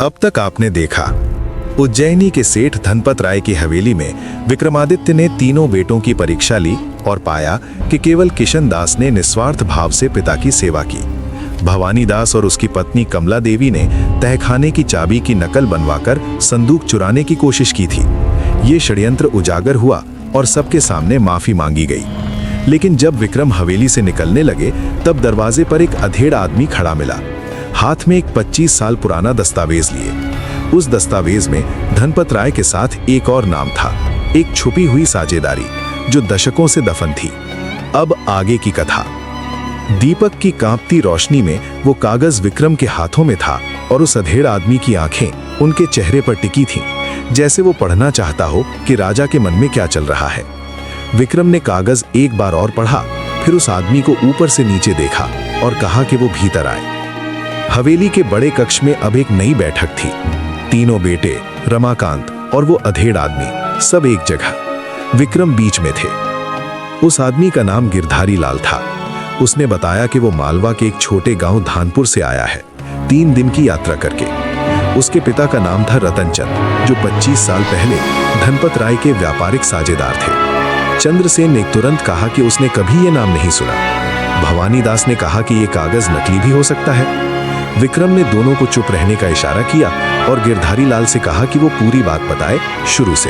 अब तक आपने देखा, उज्जैनी के सेठ धनपत राय की हवेली में विक्रमादित्य ने तीनों बेटों की परीक्षा ली और पाया कि केवल किशन दास ने निस्वार्थ भाव से पिता की सेवा की। भवानी दास और उसकी पत्नी कमला देवी ने तहखाने की चाबी की नकल बनवाकर संदूक चुराने की कोशिश की थी। ये षड्यंत्र उजागर हुआ और सबके सामने माफी मांगी गई। लेकिन जब विक्रम हवेली से निकलने लगे तब दरवाजे पर एक अधेड़ आदमी खड़ा मिला, हाथ में एक 25 साल पुराना दस्तावेज लिए। उस दस्तावेज में धनपत राय के साथ एक और नाम था, एक छुपी हुई साझेदारी जो दशकों से दफन थी। अब आगे की कथा। दीपक की कांपती रोशनी में वो कागज विक्रम के हाथों में था और उस अधेड़ आदमी की आंखें उनके चेहरे पर टिकी थीं, जैसे वो पढ़ना चाहता हो कि राजा के मन में क्या चल रहा है। विक्रम ने कागज एक बार और पढ़ा, फिर उस आदमी को ऊपर से नीचे देखा और कहा कि वो भीतर आए। हवेली के बड़े कक्ष में अब एक नई बैठक थी। तीनों बेटे, रमाकांत और वो अधेड़ आदमी, सब एक जगह। विक्रम बीच में थे। उस आदमी का नाम गिरधारी लाल था। उसने बताया कि वो मालवा के एक छोटे गांव धानपुर से आया है, 3 दिन की यात्रा करके। उसके पिता का नाम था रतनचंद, जो 25 साल पहले धनपत राय के व्यापारिक साझेदार थे। चंद्रसेन ने तुरंत कहा कि उसने कभी ये नाम नहीं सुना। भवानी दास ने कहा कि ये कागज नकली भी हो सकता है। विक्रम ने दोनों को चुप रहने का इशारा किया और गिरधारी लाल से कहा कि वो पूरी बात बताए शुरू से।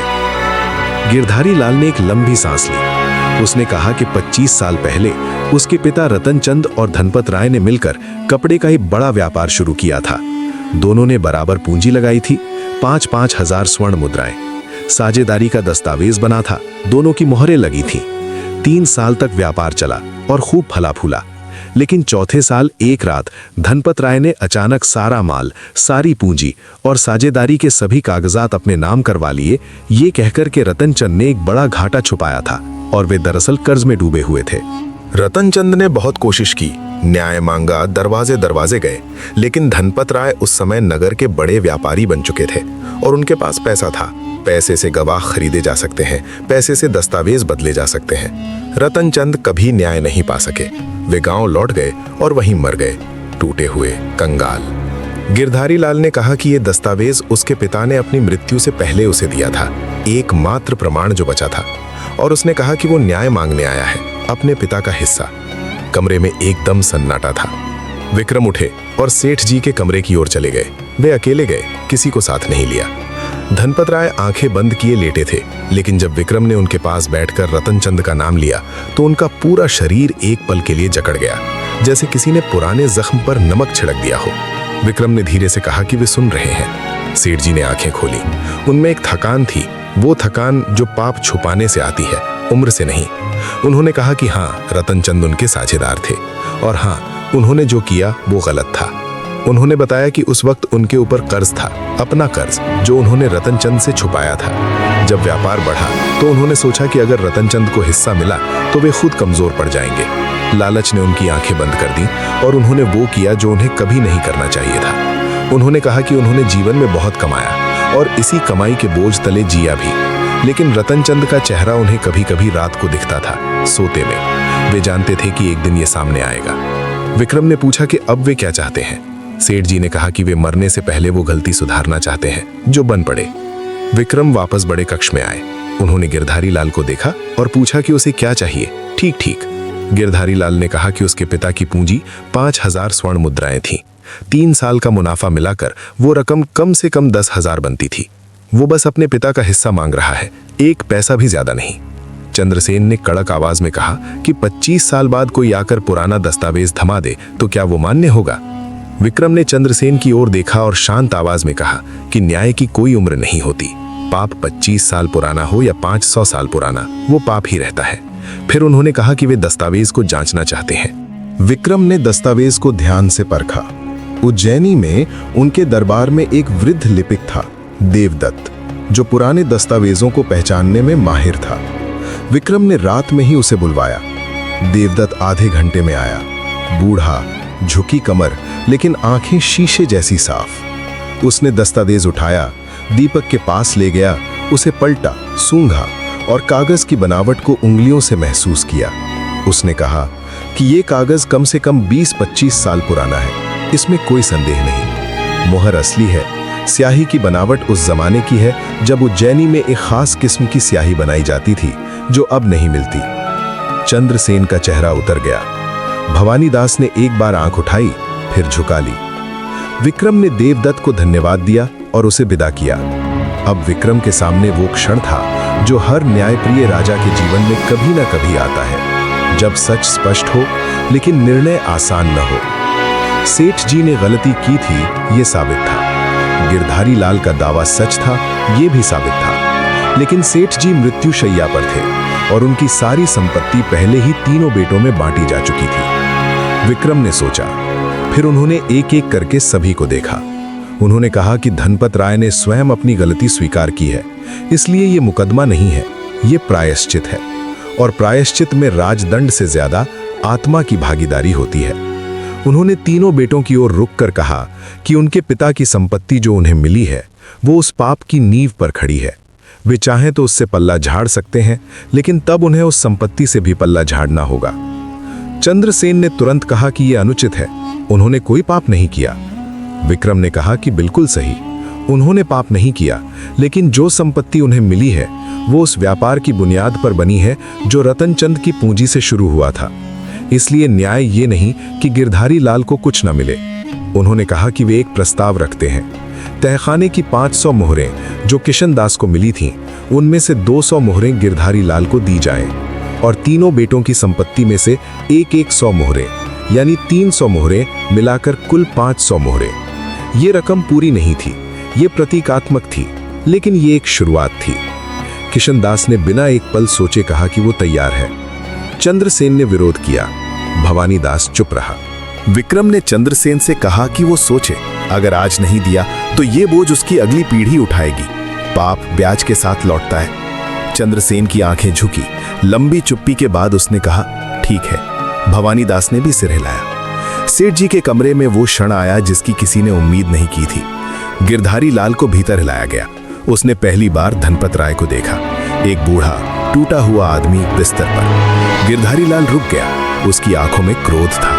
गिरधारी लाल ने एक लंबी सांस ली। उसने कहा कि 25 साल पहले उसके पिता रतनचंद और धनपत राय ने मिलकर कपड़े का एक बड़ा व्यापार शुरू किया था। दोनों ने बराबर पूंजी लगाई थी, 5-5 हजार स्वर्ण मुद्राएं। साझेदारी का दस्तावेज बना था, दोनों की मोहरें लगी थीं। 3 साल तक व्यापार चला और खूब फला फूला। लेकिन चौथे साल एक रात धनपत राय ने अचानक सारा माल, सारी पूंजी और साझेदारी के सभी कागजात अपने नाम करवा लिए, ये कहकर के रतनचंद ने एक बड़ा घाटा छुपाया था और वे दरअसल कर्ज में डूबे हुए थे। रतनचंद ने बहुत कोशिश की, न्याय मांगा, दरवाजे दरवाजे गए, लेकिन धनपत राय उस समय नगर के बड़े व्यापारी बन चुके थे और उनके पास पैसा था। पैसे से गवाह खरीदे जा सकते हैं, पैसे से दस्तावेज बदले जा सकते हैं। रतनचंद कभी न्याय नहीं पा सके। वे गांव लौट गए और वहीं मर गए, टूटे हुए, कंगाल। गिरधारी लाल ने कहा कि ये दस्तावेज उसके पिता ने अपनी मृत्यु से पहले उसे दिया था, एकमात्र प्रमाण जो बचा था। और उसने कहा कि वो न्याय मांगने आया है, अपने पिता का हिस्सा। कमरे में एकदम सन्नाटा था। विक्रम उठे और सेठ जी के कमरे की ओर चले गए। वे अकेले गए, किसी को साथ नहीं लिया। धनपत राय आंखें बंद किए लेटे थे, लेकिन जब विक्रम ने उनके पास बैठकर रतनचंद का नाम लिया तो उनका पूरा शरीर एक पल के लिए जकड़ गया, जैसे किसी ने पुराने जख्म पर नमक छिड़क दिया हो। विक्रम ने धीरे से कहा कि वे सुन रहे हैं। सेठ जी ने आंखें खोली। उनमें एक थकान थी, वो थकान जो पाप छुपाने से आती है, उम्र से नहीं। उन्होंने कहा कि हाँ, रतनचंद उनके साझेदार थे और हाँ, उन्होंने जो किया वो गलत था। उन्होंने बताया कि उस वक्त उनके ऊपर कर्ज था, अपना कर्ज, जो उन्होंने रतनचंद से छुपाया था। जब व्यापार बढ़ा तो उन्होंने सोचा कि अगर रतनचंद को हिस्सा मिला तो वे खुद कमजोर पड़ जाएंगे। लालच ने उनकी आंखें बंद कर दी और उन्होंने वो किया जो उन्हें कभी नहीं करना चाहिए था। उन्होंने कहा कि उन्होंने जीवन में बहुत कमाया और इसी कमाई के बोझ तले जिया भी। लेकिन रतनचंद का चेहरा उन्हें कभी कभी रात को दिखता था, सोते में। वे जानते थे कि एक दिन ये सामने आएगा। विक्रम ने पूछा कि अब वे क्या चाहते हैं। सेठ जी ने कहा कि वे मरने से पहले वो गलती सुधारना चाहते हैं जो बन पड़े। विक्रम वापस बड़े कक्ष में आए। उन्होंने गिरधारी लाल को देखा और पूछा कि उसे क्या चाहिए। ठीक ठीक। गिरधारी लाल ने कहा कि उसके पिता की पूंजी 5,000 स्वर्ण मुद्राएं थीं। 3 साल का मुनाफा मिलाकर वो रकम कम से कम 10,000 बनती थी। वो बस अपने पिता का हिस्सा मांग रहा है, 1 पैसा भी ज्यादा नहीं। चंद्रसेन ने कड़क आवाज में कहा कि 25 साल बाद कोई आकर पुराना दस्तावेज थमा दे तो क्या वो मान्य होगा? विक्रम ने चंद्रसेन की ओर देखा और शांत आवाज में कहा कि न्याय की कोई उम्र नहीं होती। पाप 25 साल पुराना हो या 500 साल पुराना, वो पाप ही रहता है। फिर उन्होंने कहा कि वे दस्तावेज को जांचना चाहते हैं। विक्रम ने दस्तावेज को ध्यान से परखा। उज्जैनी में उनके दरबार में एक वृद्ध लिपिक था, देवदत्त, जो पुराने दस्तावेजों को पहचानने में माहिर था। विक्रम ने रात में ही उसे बुलवाया। देवदत्त आधे घंटे में आया। बूढ़ा, झुकी कमर, लेकिन आंखें शीशे जैसी साफ। उसने दस्तावेज उठाया, दीपक के पास ले गया, उसे पलटा, सूंघा और कागज की बनावट को उंगलियों से महसूस किया। उसने कहा कि ये कागज कम से कम 20-25 साल पुराना है, इसमें कोई संदेह नहीं। मोहर असली है, स्याही की बनावट उस जमाने की है जब उज्जैनी में एक खास किस्म की स्याही बनाई जाती थी जो अब नहीं मिलती। चंद्रसेन का चेहरा उतर गया। भवानी दास ने एक बार आंख उठाई, फिर झुका ली। विक्रम ने देवदत्त को धन्यवाद दिया और उसे विदा किया। अब विक्रम के सामने वो क्षण था जो हर न्यायप्रिय राजा के जीवन में कभी ना कभी आता है, जब सच स्पष्ट हो लेकिन निर्णय आसान न हो। सेठ जी ने गलती की थी, ये साबित था। गिरधारी लाल का दावा सच था, ये भी साबित था। लेकिन सेठ जी मृत्युशैया पर थे और उनकी सारी संपत्ति पहले ही तीनों बेटों में बांटी जा चुकी थी। विक्रम ने सोचा, फिर उन्होंने एक एक करके सभी को देखा। उन्होंने कहा कि धनपत राय ने स्वयं अपनी गलती स्वीकार की है, इसलिए ये मुकदमा नहीं है, ये प्रायश्चित है। और प्रायश्चित में राजदंड से ज्यादा आत्मा की भागीदारी होती है। उन्होंने तीनों बेटों की ओर रुक कर कहा कि उनके पिता की संपत्ति जो उन्हें मिली है वो उस पाप की नींव पर खड़ी है। वे चाहें तो उससे पल्ला झाड़ सकते हैं, लेकिन तब उन्हें उस संपत्ति से भी पल्ला झाड़ना होगा। चंद्रसेन ने तुरंत कहा कि यह अनुचित है, उन्होंने कोई पाप नहीं किया। विक्रम ने कहा कि बिल्कुल सही, उन्होंने पाप नहीं किया, लेकिन जो संपत्ति उन्हें मिली है वो उस व्यापार की बुनियाद पर बनी है जो रतनचंद की पूंजी से शुरू हुआ था। इसलिए न्याय ये नहीं कि गिरधारी लाल को कुछ न मिले। उन्होंने कहा कि वे एक प्रस्ताव रखते हैं, तहखाने की 500 मोहरें जो किशन दास को मिली थीं, उनमें से 200 मोहरें गिरधारी लाल को दी जाएं और तीनों बेटों की संपत्ति में से एक 100 मोहरें, यानी 300 मोहरें मिलाकर कुल 500 मोहरें। ये रकम पूरी नहीं थी, ये प्रतीकात्मक थी, लेकिन ये एक शुरुआत थी। किशन दास ने बिना एक पल सोचे कहा कि वो तैयार है। चंद्रसेन ने विरोध किया। भवानी दास चुप रहा। विक्रम ने चंद्रसेन से कहा कि वो सोचे, अगर आज नहीं दिया तो ये बोझ उसकी अगली पीढ़ी उठाएगी। पाप ब्याज के साथ लौटता है। चंद्रसेन की आंखें झुकी। लंबी चुप्पी के बाद उसने कहा, ठीक है। भवानी दास ने भी सिर हिलाया। सेठ जी के कमरे में वो क्षण आया जिसकी किसी ने उम्मीद नहीं की थी। गिरधारी लाल को भीतर हिलाया गया। उसने पहली बार धनपत राय को देखा, एक बूढ़ा टूटा हुआ आदमी बिस्तर पर। गिरधारी लाल रुक गया। उसकी आंखों में क्रोध था,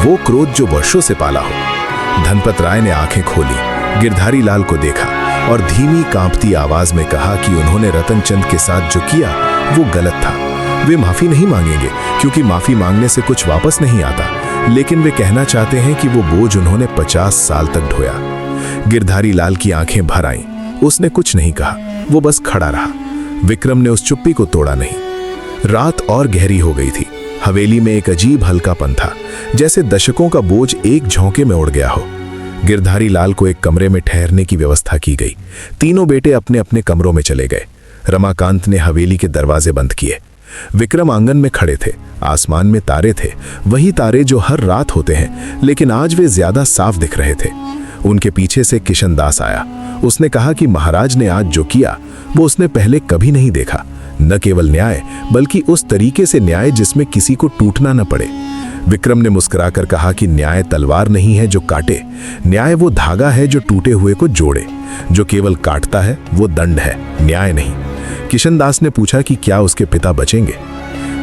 वो क्रोध जो वर्षों से पाला हो। धनपत राय ने आंखें खोली, गिरधारी लाल को देखा और धीमी कांपती आवाज में कहा कि उन्होंने रतनचंद के साथ जो किया वो गलत था। वे माफी नहीं मांगेंगे, क्योंकि माफी मांगने से कुछ वापस नहीं आता, लेकिन वे कहना चाहते हैं कि वो बोझ उन्होंने 50 साल तक ढोया। गिरधारी लाल की आंखें भर आईं। उसने कुछ नहीं कहा, वो बस खड़ा रहा। विक्रम ने उस चुप्पी को तोड़ा नहीं। रात और गहरी हो गई थी। हवेली में एक अजीब हल्कापन था, जैसे दशकों का बोझ एक झोंके में उड़ गया हो। गिरधारी लाल को एक कमरे में ठहरने की व्यवस्था की गई। तीनों बेटे अपने अपने कमरों में चले गए। रमाकांत ने हवेली के दरवाजे बंद किए। विक्रम आंगन में खड़े थे। आसमान में तारे थे, वही तारे जो हर रात होते हैं, लेकिन आज वे ज्यादा साफ दिख रहे थे। उनके पीछे से किशन दास आया। उसने कहा कि महाराज ने आज जो किया वो उसने पहले कभी नहीं देखा। न केवल न्याय, बल्कि उस तरीके से न्याय जिसमें किसी को टूटना न पड़े। विक्रम ने मुस्कुराकर कहा कि न्याय तलवार नहीं है जो काटे, न्याय वो धागा है जो टूटे हुए को जोड़े। जो केवल काटता है वो दंड है, न्याय नहीं। किशन दास ने पूछा कि क्या उसके पिता बचेंगे।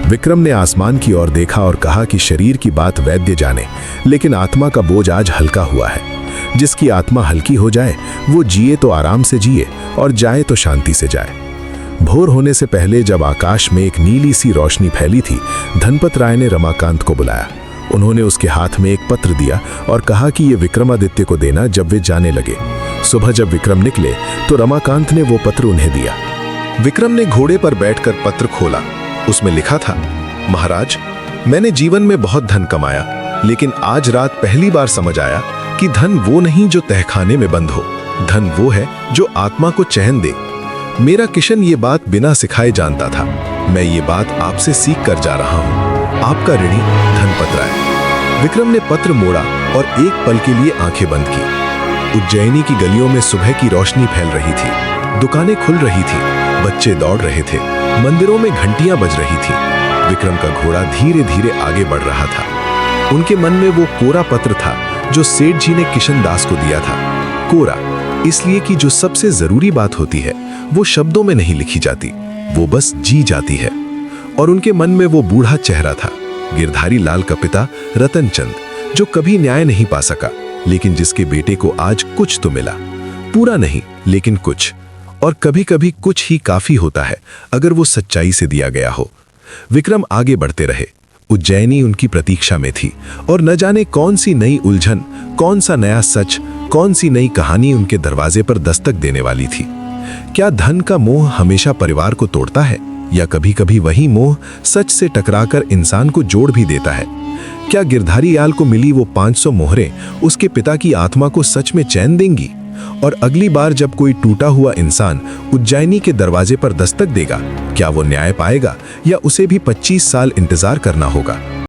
विक्रम ने आसमान की ओर देखा और कहा कि शरीर की बात वैद्य जाने, लेकिन आत्मा का बोझ आज हल्का हुआ है। जिसकी आत्मा हल्की हो जाए वो जिए तो आराम से जिए और जाए तो शांति से जाए। भोर होने से पहले जब आकाश में एक नीली सी रोशनी फैली थी, धनपत राय ने रमाकांत को बुलाया। उन्होंने उसके हाथ में एक पत्र दिया और कहा कि ये विक्रमादित्य को देना जब वे जाने लगे। सुबह जब विक्रम निकले तो रमाकांत ने वो पत्र उन्हें दिया। विक्रम ने घोड़े पर बैठकर पत्र खोला। उसमें लिखा था, महाराज, मैंने जीवन में बहुत धन कमाया, लेकिन आज रात पहली बार समझ आया कि धन वो नहीं जो तहखाने में बंद हो, धन वो है जो आत्मा को चैन दे। मेरा किशन ये बात बिना सिखाए जानता था। मैं ये बात आपसे सीख कर जा रहा हूँ। आपका ऋणी धनपत राय। विक्रम ने पत्र मोड़ा और एक पल के लिए आंखें बंद की। उज्जैनी की गलियों में सुबह की रोशनी फैल रही थी। दुकानें खुल रही थी, बच्चे दौड़ रहे थे, मंदिरों में घंटियां बज रही थी। विक्रम का घोड़ा धीरे धीरे आगे बढ़ रहा था। उनके मन में वो कोरा पत्र था जो सेठ जी ने किशन दास को दिया था। कोरा इसलिए कि जो सबसे जरूरी बात होती है वो शब्दों में नहीं लिखी जाती, वो बस जी जाती है। और उनके मन में वो बूढ़ा चेहरा था, गिरधारी लाल का पिता रतनचंद, जो कभी न्याय नहीं पा सका, लेकिन जिसके बेटे को आज कुछ तो मिला। पूरा नहीं, लेकिन कुछ। और कभी-कभी कुछ ही काफी होता है अगर वो सच्चाई से दिया गया हो। विक्रम आगे बढ़ते रहे। उज्जैनी उनकी प्रतीक्षा में थी और न जाने कौन सी नई उलझन, कौन सा नया सच, कौन सी नई कहानी उनके दरवाजे पर दस्तक देने वाली थी। क्या धन का मोह हमेशा परिवार को तोड़ता है, या कभी-कभी वही मोह सच से टकराकर इंसान को जोड़ भी देता है? क्या गिरधारी आल को मिली वो 500 मोहरें उसके पिता की आत्मा को सच में चैन देंगी? और अगली बार जब कोई टूटा हुआ इंसान उज्जैनी के दरवाजे पर दस्तक देगा, क्या वो न्याय पाएगा या उसे भी 25 साल इंतजार करना होगा?